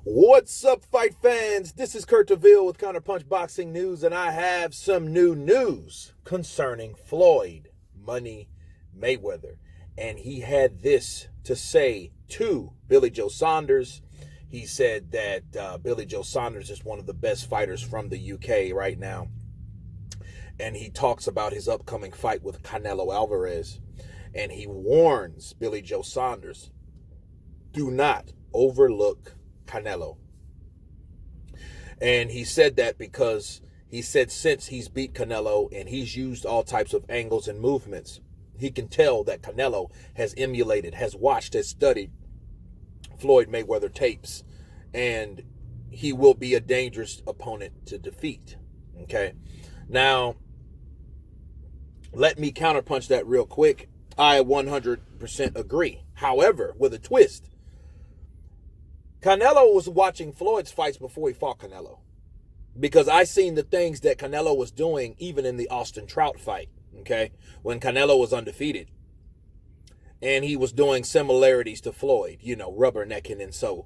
What's up, fight fans? This is Kurt DeVille with Counterpunch Boxing News, and I have some new news concerning Floyd Money Mayweather. And he had this to say to Billy Joe Saunders. He said that Billy Joe Saunders is one of the best fighters from the UK right now. And he talks about his upcoming fight with Canelo Alvarez. And he warns Billy Joe Saunders, do not overlook Canelo. And he said that because he said since he's beat Canelo and he's used all types of angles and movements, he can tell that Canelo has emulated, has watched, has studied Floyd Mayweather tapes, and he will be a dangerous opponent to defeat. Okay. Now, let me counterpunch that real quick. I 100% agree. However, with a twist. Canelo was watching Floyd's fights before he fought Canelo, because I seen the things that Canelo was doing even in the Austin Trout fight, okay, when Canelo was undefeated. And he was doing similarities to Floyd, rubbernecking and so,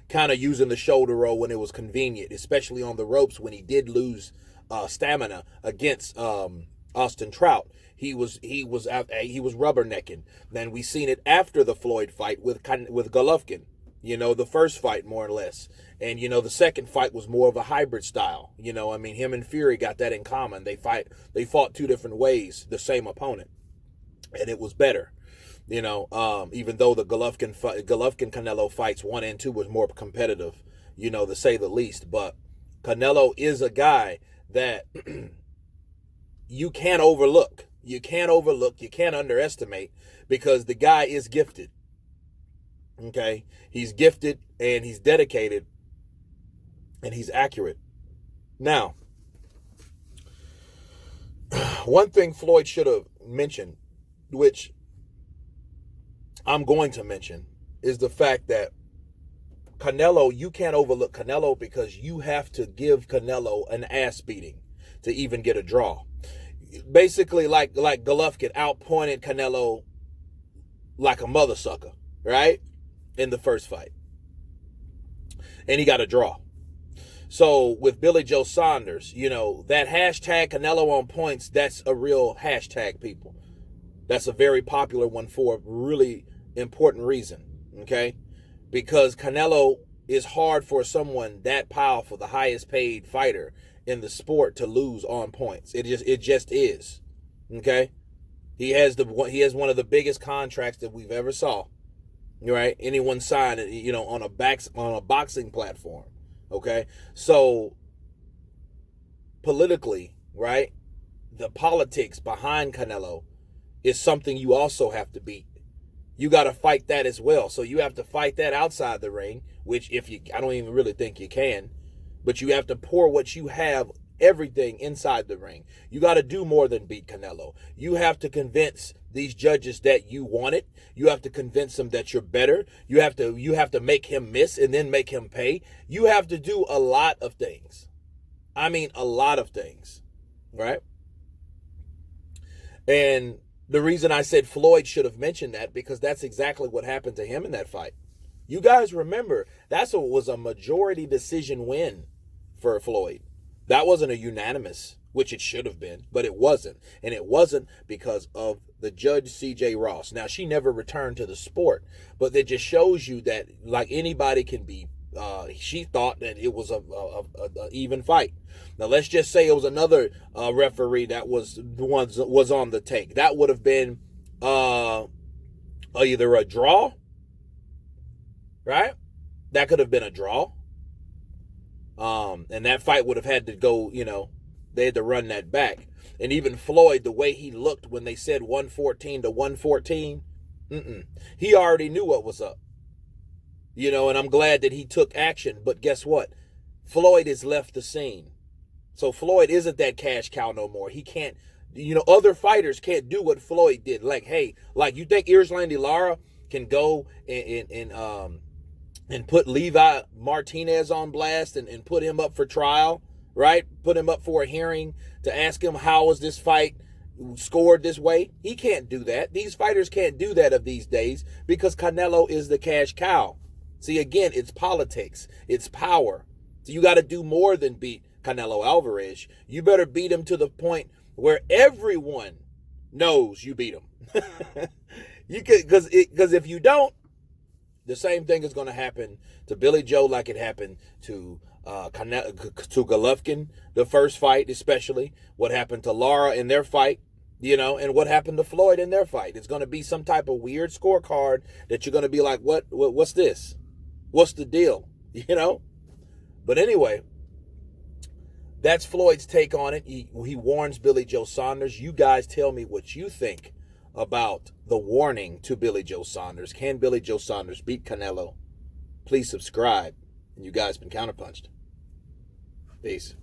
kind of using the shoulder roll when it was convenient, especially on the ropes when he did lose stamina against Austin Trout. He was rubbernecking. Then we seen it after the Floyd fight with Golovkin. The first fight, more or less. And, the second fight was more of a hybrid style. Him and Fury got that in common. They fought two different ways, the same opponent. And it was better. Even though the Golovkin Canelo fights 1 and 2 was more competitive, to say the least. But Canelo is a guy that you can't overlook. You can't underestimate, because the guy is gifted. Okay, he's gifted and he's dedicated and he's accurate. Now, one thing Floyd should have mentioned, which I'm going to mention, is the fact that Canelo, you can't overlook Canelo, because you have to give Canelo an ass beating to even get a draw. Basically, like Golovkin outpointed Canelo like a mother sucker, right? In the first fight. And he got a draw. So with Billy Joe Saunders, that hashtag Canelo on points, that's a real hashtag, people. That's a very popular one for a really important reason, okay? Because Canelo is hard for someone that powerful, the highest paid fighter in the sport, to lose on points. It just is, okay? He has one of the biggest contracts that we've ever saw. Right? Anyone signed, on a boxing platform. Okay? So politically, right? The politics behind Canelo is something you also have to beat. You got to fight that as well. So you have to fight that outside the ring, which I don't even really think you can, but you have to pour what you have, everything inside the ring. You got to do more than beat Canelo. You have to convince these judges that you want it. You have to convince them that you're better. You have to make him miss and then make him pay. You have to do a lot of things. I mean, a lot of things, right? And the reason I said Floyd should have mentioned that, because that's exactly what happened to him in that fight. You guys remember, was a majority decision win for Floyd. That wasn't a unanimous, which it should have been, but it wasn't. And it wasn't because of the judge, C.J. Ross. Now, she never returned to the sport, but it just shows you that, like, anybody can be, she thought that it was a even fight. Now, let's just say it was another referee that was on the take. That would have been either a draw, right? That could have been a draw. And that fight would have had to go, they had to run that back. And even Floyd, the way he looked when they said 114 to 114, he already knew what was up. And I'm glad that he took action. But guess what? Floyd has left the scene. So Floyd isn't that cash cow no more. He can't, other fighters can't do what Floyd did. Like, hey, you think Erslandy Lara can go and put Levi Martinez on blast and put him up for trial, right? Put him up for a hearing to ask him, how was this fight scored this way? He can't do that. These fighters can't do that of these days, because Canelo is the cash cow. See, again, it's politics. It's power. So you got to do more than beat Canelo Alvarez. You better beat him to the point where everyone knows you beat him. You could, because if you don't, the same thing is going to happen to Billy Joe like it happened to Golovkin, the first fight, especially what happened to Lara in their fight, and what happened to Floyd in their fight. It's going to be some type of weird scorecard that you're going to be like, what's this? What's the deal? But anyway, that's Floyd's take on it. He warns Billy Joe Saunders. You guys tell me what you think about the warning to Billy Joe Saunders. Can Billy Joe Saunders beat Canelo? Please subscribe. And you guys been counterpunched. Peace.